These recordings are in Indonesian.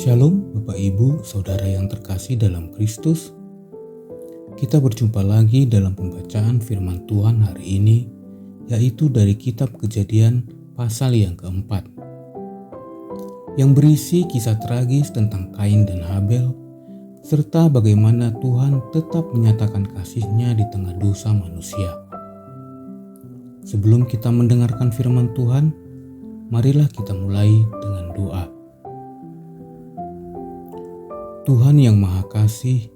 Shalom Bapak Ibu Saudara yang terkasih dalam Kristus. Kita berjumpa lagi dalam pembacaan firman Tuhan hari ini, yaitu dari kitab Kejadian pasal yang keempat, yang berisi kisah tragis tentang Kain dan Habel, serta bagaimana Tuhan tetap menyatakan kasih-Nya di tengah dosa manusia. Sebelum kita mendengarkan firman Tuhan, marilah kita mulai dengan doa. Tuhan yang Maha Kasih,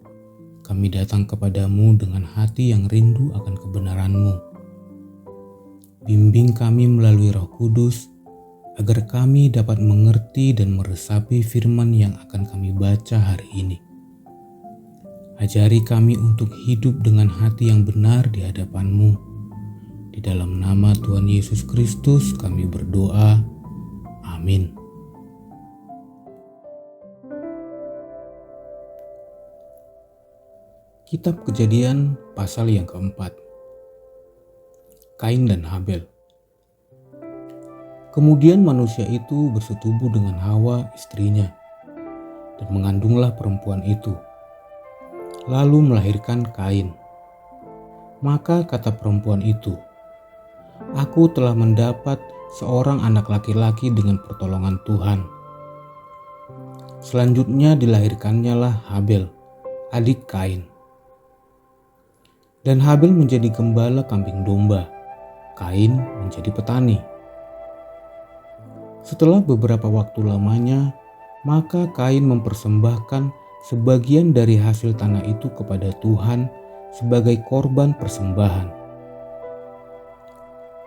kami datang kepadamu dengan hati yang rindu akan kebenaran-Mu. Bimbing kami melalui Roh Kudus, agar kami dapat mengerti dan meresapi firman yang akan kami baca hari ini. Ajari kami untuk hidup dengan hati yang benar di hadapan-Mu. Di dalam nama Tuhan Yesus Kristus kami berdoa. Amin. Kitab Kejadian pasal yang keempat, Kain dan Habel. Kemudian manusia itu bersetubuh dengan Hawa istrinya, dan mengandunglah perempuan itu, lalu melahirkan Kain. Maka kata perempuan itu, "Aku telah mendapat seorang anak laki-laki dengan pertolongan Tuhan." Selanjutnya dilahirkannya lah Habel, adik Kain. Dan Habel menjadi gembala kambing domba, Kain menjadi petani. Setelah beberapa waktu lamanya, maka Kain mempersembahkan sebagian dari hasil tanah itu kepada Tuhan sebagai korban persembahan.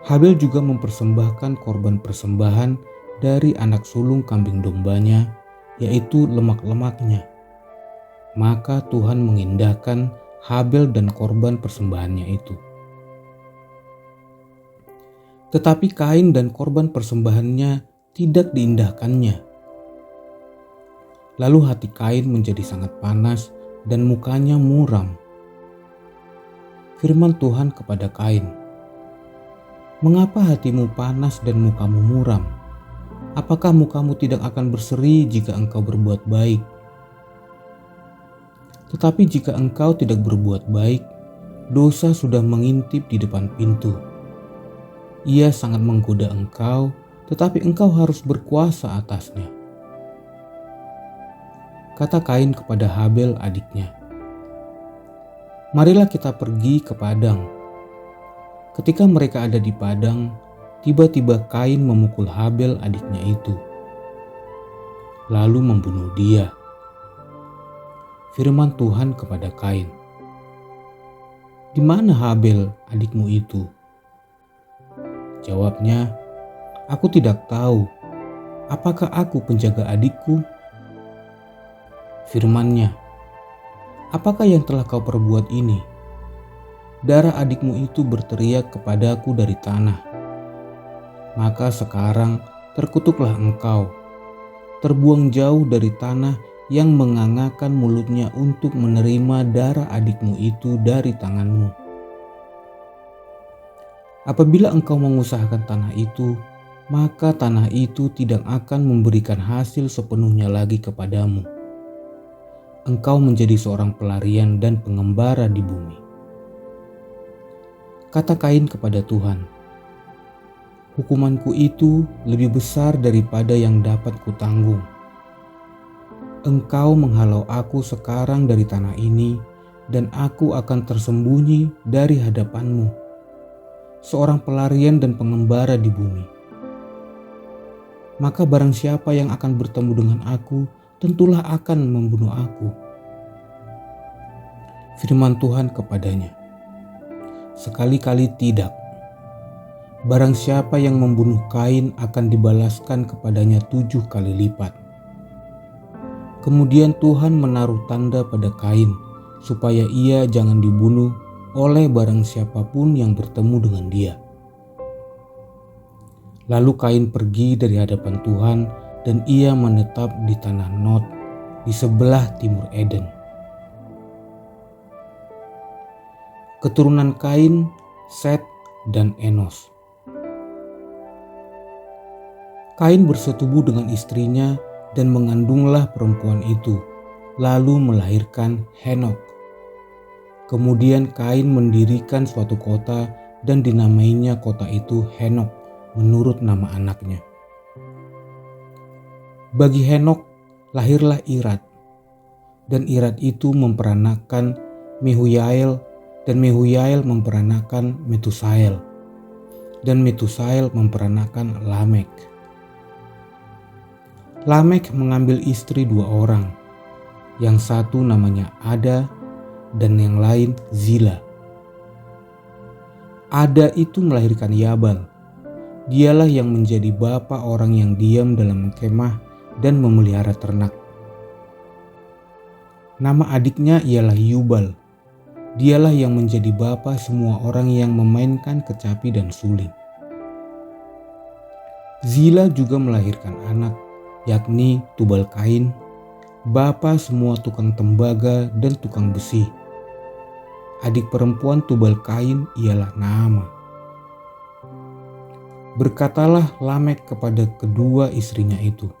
Habel juga mempersembahkan korban persembahan dari anak sulung kambing dombanya, yaitu lemak-lemaknya. Maka Tuhan mengindahkan Habel dan korban persembahannya itu. Tetapi Kain dan korban persembahannya tidak diindahkannya. Lalu hati Kain menjadi sangat panas dan mukanya muram. Firman Tuhan kepada Kain, "Mengapa hatimu panas dan mukamu muram? Apakah mukamu tidak akan berseri jika engkau berbuat baik? Tetapi jika engkau tidak berbuat baik, dosa sudah mengintip di depan pintu. Ia sangat menggoda engkau, tetapi engkau harus berkuasa atasnya." Kata Kain kepada Habel adiknya, "Marilah kita pergi ke padang." Ketika mereka ada di padang, tiba-tiba Kain memukul Habel adiknya itu, lalu membunuh dia. Firman Tuhan kepada Kain, "Di mana Habel adikmu itu?" Jawabnya, "Aku tidak tahu. Apakah aku penjaga adikku?" Firman-Nya, "Apakah yang telah kau perbuat ini? Darah adikmu itu berteriak kepadaku dari tanah. Maka sekarang terkutuklah engkau, terbuang jauh dari tanah yang mengangakan mulutnya untuk menerima darah adikmu itu dari tanganmu. Apabila engkau mengusahakan tanah itu, maka tanah itu tidak akan memberikan hasil sepenuhnya lagi kepadamu. Engkau menjadi seorang pelarian dan pengembara di bumi." Kata Kain kepada Tuhan, "Hukumanku itu lebih besar daripada yang dapat kutanggung. Engkau menghalau aku sekarang dari tanah ini, dan aku akan tersembunyi dari hadapan-Mu, seorang pelarian dan pengembara di bumi. Maka barang siapa yang akan bertemu dengan aku, tentulah akan membunuh aku." Firman Tuhan kepadanya, "Sekali-kali tidak. Barang siapa yang membunuh Kain akan dibalaskan kepadanya 7 kali lipat." Kemudian Tuhan menaruh tanda pada Kain, supaya ia jangan dibunuh oleh barang siapapun yang bertemu dengan dia. Lalu Kain pergi dari hadapan Tuhan, dan ia menetap di tanah Nod, di sebelah timur Eden. Keturunan Kain, Set, dan Enos. Kain bersetubuh dengan istrinya dan mengandunglah perempuan itu, lalu melahirkan Henokh. Kemudian Kain mendirikan suatu kota dan dinamainya kota itu Henokh menurut nama anaknya. Bagi Henokh lahirlah Irad, dan Irad itu memperanakan Mehujael, dan Mehujael memperanakan Metusael, dan Metusael memperanakan Lamek. Lamek mengambil istri 2 orang, yang satu namanya Ada dan yang lain Zila. Ada itu melahirkan Yabal. Dialah yang menjadi bapa orang yang diam dalam kemah dan memelihara ternak. Nama adiknya ialah Yubal. Dialah yang menjadi bapa semua orang yang memainkan kecapi dan suling. Zila juga melahirkan anak, yakni Tubal Kain, bapa semua tukang tembaga dan tukang besi. Adik perempuan Tubal Kain ialah Naamah. Berkatalah Lamek kepada kedua istrinya itu,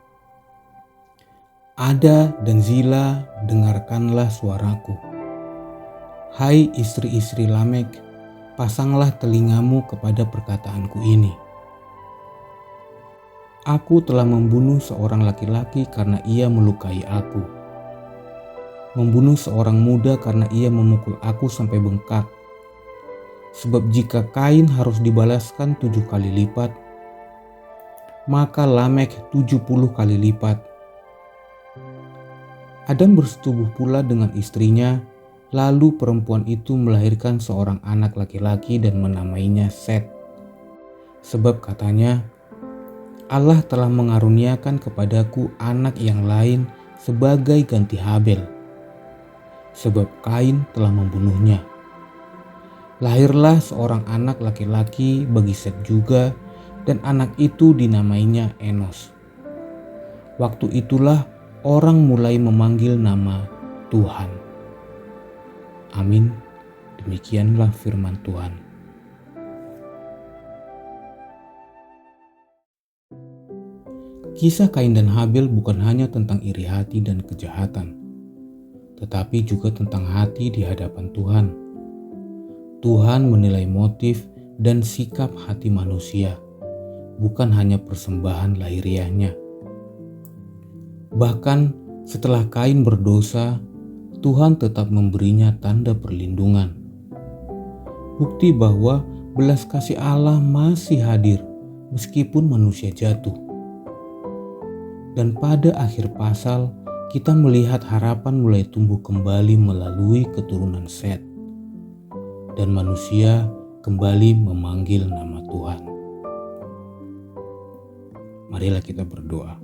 Ada dan Zila, dengarkanlah suaraku. Hai istri-istri Lamek, pasanglah telingamu kepada perkataanku ini. Aku telah membunuh seorang laki-laki karena ia melukai aku. Membunuh seorang muda karena ia memukul aku sampai bengkak. Sebab jika Kain harus dibalaskan 7 kali lipat, maka Lamek 70 kali lipat. Adam bersetubuh pula dengan istrinya, lalu perempuan itu melahirkan seorang anak laki-laki dan menamainya Set. Sebab katanya, Allah telah mengaruniakan kepadaku anak yang lain sebagai ganti Habel, sebab Kain telah membunuhnya. Lahirlah seorang anak laki-laki bagi Set juga, dan anak itu dinamainya Enos. Waktu itulah orang mulai memanggil nama Tuhan. Amin. Demikianlah firman Tuhan. Kisah Kain dan Habel bukan hanya tentang iri hati dan kejahatan, tetapi juga tentang hati di hadapan Tuhan. Tuhan menilai motif dan sikap hati manusia, bukan hanya persembahan lahiriahnya. Bahkan setelah Kain berdosa, Tuhan tetap memberinya tanda perlindungan. Bukti bahwa belas kasih Allah masih hadir meskipun manusia jatuh. Dan pada akhir pasal, kita melihat harapan mulai tumbuh kembali melalui keturunan Set. Dan manusia kembali memanggil nama Tuhan. Marilah kita berdoa.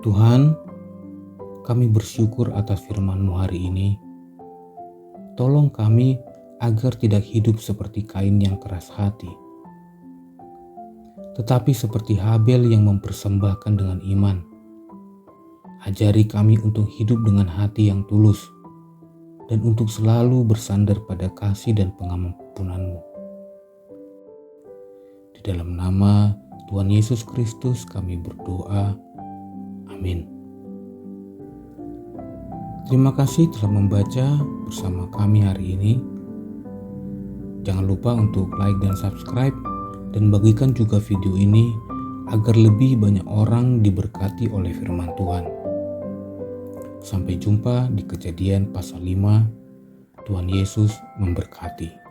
Tuhan, kami bersyukur atas firman-Mu hari ini. Tolong kami agar tidak hidup seperti Kain yang keras hati, tetapi seperti Habel yang mempersembahkan dengan iman. Ajari kami untuk hidup dengan hati yang tulus dan untuk selalu bersandar pada kasih dan pengampunan-Mu. Di dalam nama Tuhan Yesus Kristus kami berdoa. Amin. Terima kasih telah membaca bersama kami hari ini. Jangan lupa untuk like dan subscribe, dan bagikan juga video ini agar lebih banyak orang diberkati oleh firman Tuhan. Sampai jumpa di Kejadian pasal 5. Tuhan Yesus memberkati.